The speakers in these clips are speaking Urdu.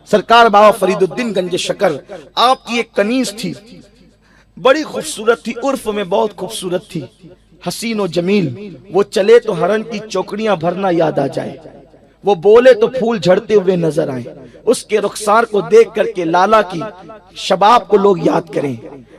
سرکار بابا فرید الدین گنج شکر، آپ کی ایک کنیز تھی، بڑی خوبصورت تھی، عرف میں بہت خوبصورت تھی، حسین و جمیل۔ وہ چلے تو ہرن کی چوکڑیاں بھرنا یاد آ جائے، وہ بولے تو پھول جھڑتے ہوئے نظر آئیں، اس کے رخسار کو دیکھ کر کے لالا کی شباب کو لوگ یاد کریں،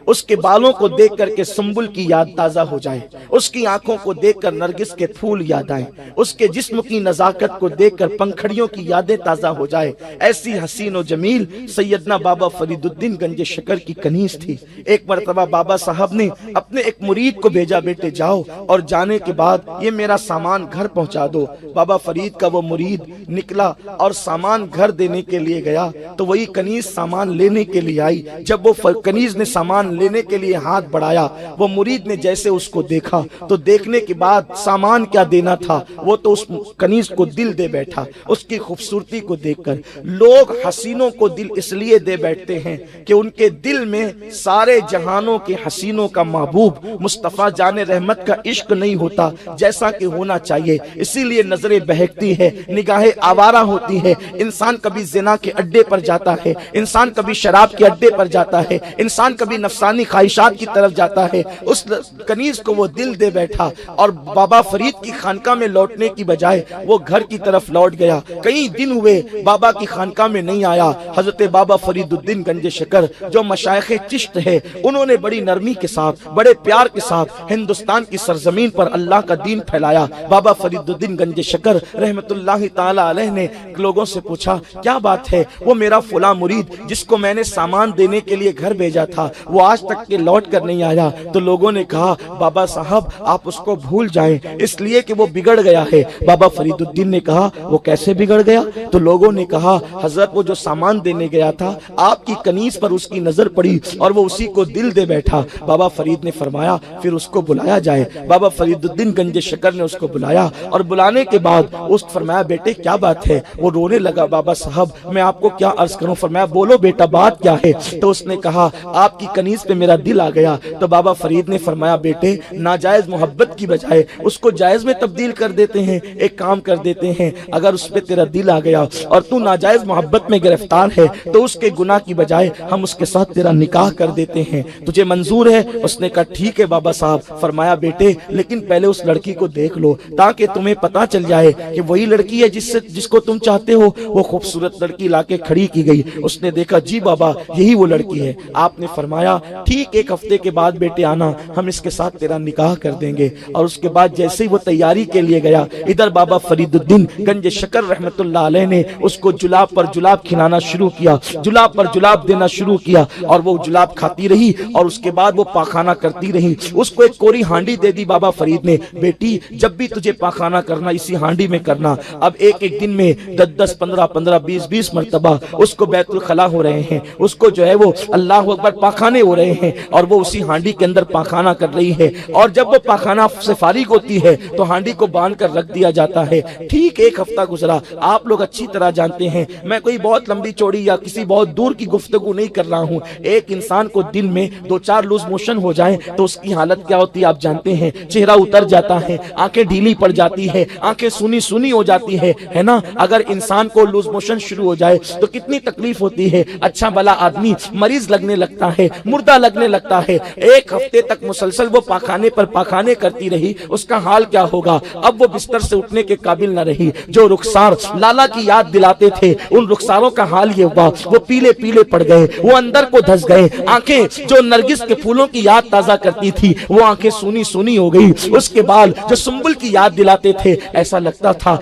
اس کے بالوں کو دیکھ کر کے سنبل کی یاد تازہ ہو جائے، اس کی آنکھوں کو دیکھ کر نرگس کے پھول یاد آئیں، اس کے جسم کی نزاکت کو دیکھ کر پنکھڑیوں کی یادیں تازہ ہو جائے۔ ایسی حسین و جمیل سیدنا بابا فرید الدین گنج شکر کی کنیز تھی۔ ایک مرتبہ بابا صاحب نے اپنے ایک مرید کو بھیجا، بیٹے جاؤ اور جانے کے بعد یہ میرا سامان گھر پہنچا دو۔ بابا فرید کا وہ مرید نکلا اور سامان گھر دینے کے لیے گیا تو وہی کنیز سامان لینے کے لیے آئی۔ جب وہ کنیز نے سامان لینے کے لیے ہاتھ بڑھایا، وہ مرید نے جیسے اس کو دیکھا تو دیکھنے کے بعد سامان کیا دینا تھا، وہ تو اس کنیز کو دل دے بیٹھا۔ اس کی خوبصورتی کو دیکھ کر لوگ حسینوں کو دل اس لیے دے بیٹھتے ہیں کہ ان کے دل میں سارے جہانوں کے حسینوں کا محبوب مصطفیٰ جان رحمت کا عشق نہیں ہوتا جیسا کہ ہونا چاہیے، اسی لیے نظریں بہکتی ہے، نگاہیں آوارہ ہوتی ہے، انسان کبھی زنا کے اڈے پر جاتا ہے، انسان کبھی شراب کے اڈے پر جاتا ہے، انسان کبھی نفسانی خواہشات کی طرف جاتا ہے۔ اس کنیز کو وہ دل دے بیٹھا اور بابا فرید کی خانقاہ میں لوٹنے کی بجائے وہ گھر کی طرف لوٹ گیا۔ کئی دن ہوئے بابا کی خانقاہ میں نہیں آیا۔ حضرت بابا فرید الدین گنج شکر جو مشائخ چشت ہے، انہوں نے بڑی نرمی کے ساتھ، بڑے پیار کے ساتھ ہندوستان کی سرزمین پر اللہ کا دین پھیلایا۔ بابا فرید الدین گنج شکر رحمت اللہ تعالی علیہ نے لوگوں سے پوچھا کیا بات ہے؟ وہ میرا فلاں مرید جس کو میں نے سامان دینے کے لیے گھر بھیجا تھا وہ آج تک کے لوٹ کر نہیں آیا۔ تو لوگوں نے کہا بابا صاحب آپ اس کو بھول جائیں اس لیے کہ وہ بگڑ گیا ہے۔ بابا فرید الدین نے کہا وہ کیسے بگڑ گیا؟ تو لوگوں نے کہا حضرت وہ جو سامان دینے گیا تھا آپ کی کنیز پر اس کی نظر پڑی اور وہ اسی کو دل دے بیٹھا۔ بابا فرید نے فرمایا پھر اس کو بلایا جائے۔ بابا فرید الدین گنج شکر نے اس کو بلایا اور بلانے کے بعد اس فرمایا بیٹے کیا بات ہے؟ وہ رونے لگا، بابا صاحب میں آپ کو کیا عرض کروں؟ فرمایا بولو بیٹا بات کیا ہے؟ تو اس نے کہا آپ کی کنیز پہ میرا دل آ گیا۔ تو بابا فرید نے فرمایا بیٹے ناجائز محبت کی بجائے اس کو جائز میں تبدیل کر دیتے ہیں، ایک کام کر دیتے ہیں، اگر اس پہ تیرا دل آ گیا اور تو ناجائز محبت میں گرفتار ہے تو اس کے گناہ کی بجائے ہم اس کے ساتھ تیرا نکاح کر دیتے ہیں، تجھے منظور ہے؟ اس نے کہا ٹھیک ہے بابا صاحب۔ فرمایا بیٹے لیکن پہلے اس لڑکی کو دیکھ لو تاکہ تمہیں پتا چل جائے کہ وہی لڑکی ہے جس کو تم چاہتے ہو۔ وہ خوبصورت لڑکی لا کے کھڑی کی گئی، اس نے دیکھا جی بابا یہی وہ لڑکی ہے۔ آپ نے فرمایا ٹھیک ایک ہفتے کے بعد بیٹے آنا، ہم اس کے ساتھ تیرا نکاح کر دیں گے۔ اور اس کے بعد جیسے ہی وہ تیاری کے لیے گیا، ادھر بابا فرید الدین گنج شکر رحمت اللہ علیہ نے اس کو جلاب پر جلاب کھلانا شروع کیا، جلاب پر جلاب دینا شروع کیا اور وہ جلاب کھاتی رہی اور اس کے بعد وہ پاخانہ کرتی رہی۔ اس کو ایک کوری ہانڈی دے دی بابا فرید نے، بیٹی جب بھی تجھے پاخانہ کرنا اسی ہانڈی میں کرنا۔ اب ایک دن میں 10 15 20 مرتبہ اس کو بیت الخلا ہو رہے ہیں، اس کو جو ہے وہ اللہ اکبر پاخانے ہو رہے ہیں اور وہ اسی ہانڈی کے اندر پاخانہ کر رہی ہے۔ اور جب وہ پاخانہ سے فارغ ہوتی ہے تو ہانڈی کو باندھ کر رکھ دیا جاتا ہے۔ ٹھیک ایک ہفتہ گزرا، آپ لوگ اچھی طرح جانتے ہیں میں کوئی بہت لمبی چوڑی یا کسی بہت دور کی گفتگو نہیں کر رہا ہوں، ایک انسان کو دن میں 2-4 لوز موشن ہو جائیں تو اس کی حالت کیا ہوتی ہے آپ جانتے ہیں، چہرہ اتر جاتا ہے، آنکھیں ڈھیلی پڑ جاتی ہے، آنکھیں سونی سونی ہو جاتی ہے نا۔ اگر انسان کو لوز موشن شروع ہو جائے تو کتنی تکلیف ہوتی ہے، اچھا بلا آدمی مریض لگنے لگتا ہے، مردہ لگنے لگتا ہے۔ ایک ہفتے تک مسلسل وہ پاخانے پر پاخانے کرتی رہی، اس کا حال کیا ہوگا؟ اب وہ بستر سے اٹھنے کے قابل نہ رہی۔ جو رخسار لالا کی یاد دلاتے تھے ان رخساروں کا حال یہ ہوا وہ پیلے پیلے پڑ گئے، وہ اندر کو دھس گئے۔ آنکھیں جو نرگس کے پھولوں کی یاد تازہ کرتی تھی وہ آنکھیں سونی سونی ہو گئی۔ اس کے بعد جو سنبل کی یاد دلاتے تھے ایسا لگتا تھا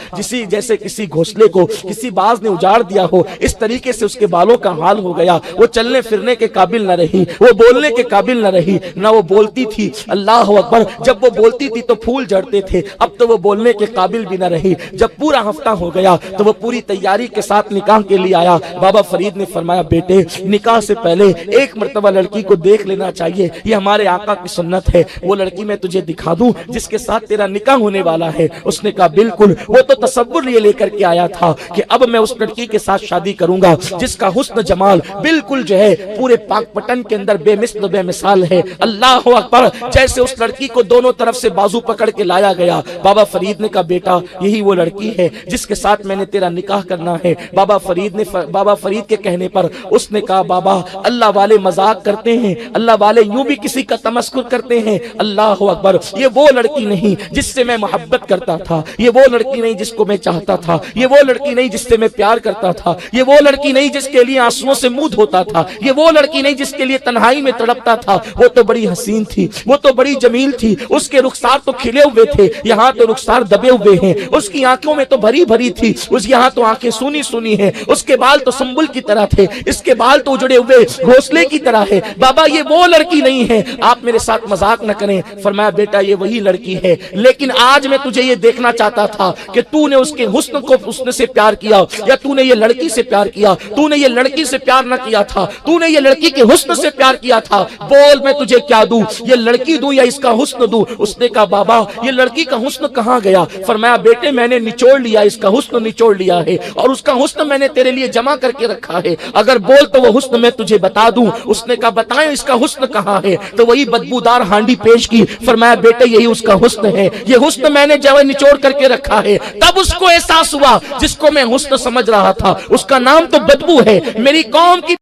جیسے کسی گھونسلے کو کسی باز نے اجاڑ دیا ہو، اس طریقے سے اس کے بالوں کا حال ہو گیا۔ وہ چلنے پھرنے کے قابل نہ رہی، وہ بولنے کے قابل نہ رہی، نہ وہ بولتی تھی۔ اللہ اکبر، جب وہ بولتی تھی تو پھول جھڑتے تھے، اب تو وہ بولنے کے قابل بھی نہ رہی۔ جب پورا ہفتہ ہو گیا تو وہ پوری تیاری کے ساتھ نکاح کے لیے آیا۔ بابا فرید نے فرمایا بیٹے نکاح سے پہلے ایک مرتبہ لڑکی کو دیکھ لینا چاہیے، یہ ہمارے آقا کی سنت ہے۔ وہ لڑکی میں تجھے دکھا دوں جس کے ساتھ تیرا نکاح ہونے والا ہے؟ اس نے کہا بالکل۔ وہ تو تصور یہ لے کر کے آیا تھا کہ اب میں اس لڑکی کے ساتھ شادی کروں گا جس کا حسن جمال بالکل جو ہے پورے پاک پٹن کے اندر بے مثل بے مثال ہے۔ اللہ اکبر، جیسے اس لڑکی کو دونوں طرف سے بازو پکڑ کے لایا گیا، بابا فرید نے کہا بیٹا یہی وہ لڑکی ہے جس کے ساتھ میں نے تیرا نکاح کرنا ہے۔ بابا فرید کے کہنے پر اس نے کہا بابا اللہ والے مذاق کرتے ہیں، اللہ والے یوں بھی کسی کا تمسخر کرتے ہیں۔ اللہ اکبر، یہ وہ لڑکی نہیں جس سے میں محبت کرتا تھا، یہ وہ لڑکی نہیں جس کو میں چاہتا تھا، یہ وہ لڑکی نہیں جس سے میں پیار کرتا تھا، یہ وہ لڑکی نہیں جس کے لیے آنسوؤں سے منہ دھوتا تھا، یہ وہ لڑکی نہیں جس کے لیے تنہائی میں تڑپتا تھا۔ وہ تو بڑی حسین تھی، وہ تو بڑی جمیل تھی، اس کے رخسار تو کھلے ہوئے تھے، یہاں تو رخسار دبے ہوئے ہیں، اس کی آنکھوں میں تو بھری بھری تھی، اس یہاں تو آنکھیں سونی سونی ہیں، اس کے بال تو سنبل کی طرح تھے، اس کے بال تو اجڑے ہوئے گھونسلے کی طرح ہے۔ بابا یہ وہ لڑکی نہیں ہے، آپ میرے ساتھ مذاق نہ کریں۔ فرمایا بیٹا یہ وہی لڑکی ہے، لیکن آج میں تجھے یہ دیکھنا چاہتا تھا کہ تو نے اس کے حسن کو حسن سے پیار کیا یا تو نے یہ لڑکی سے پیار کیا۔ تو نے یہ لڑکی سے پیار نہ کیا تھا، تو نے یہ لڑکی کے حسن سے پیار کیا تھا۔ بول میں تجھے کیا دوں، یہ لڑکی دوں یا اس کا حسن دوں؟ اس نے کہا بابا یہ لڑکی کا حسن کہاں گیا؟ فرمایا بیٹے میں نے نچوڑ لیا، اس کا حسن نچوڑ لیا ہے اور اس کا حسن میں نے تیرے لیے جمع کر کے رکھا ہے، اگر بول تو وہ حسن میں تجھے بتا دوں۔ اس نے کہا بتائیں اس کا حسن کہاں ہے؟ تو وہی بدبودار ہانڈی پیش کی۔ فرمایا بیٹے یہی اس کا حسن ہے، یہ حسن میں نے جو نچوڑ کر کے رکھا ہے۔ تب اس کو احساس ہوا جس کو میں حسن سمجھ رہا تھا اس کا نام تو بدبو ہے۔ میری قوم کی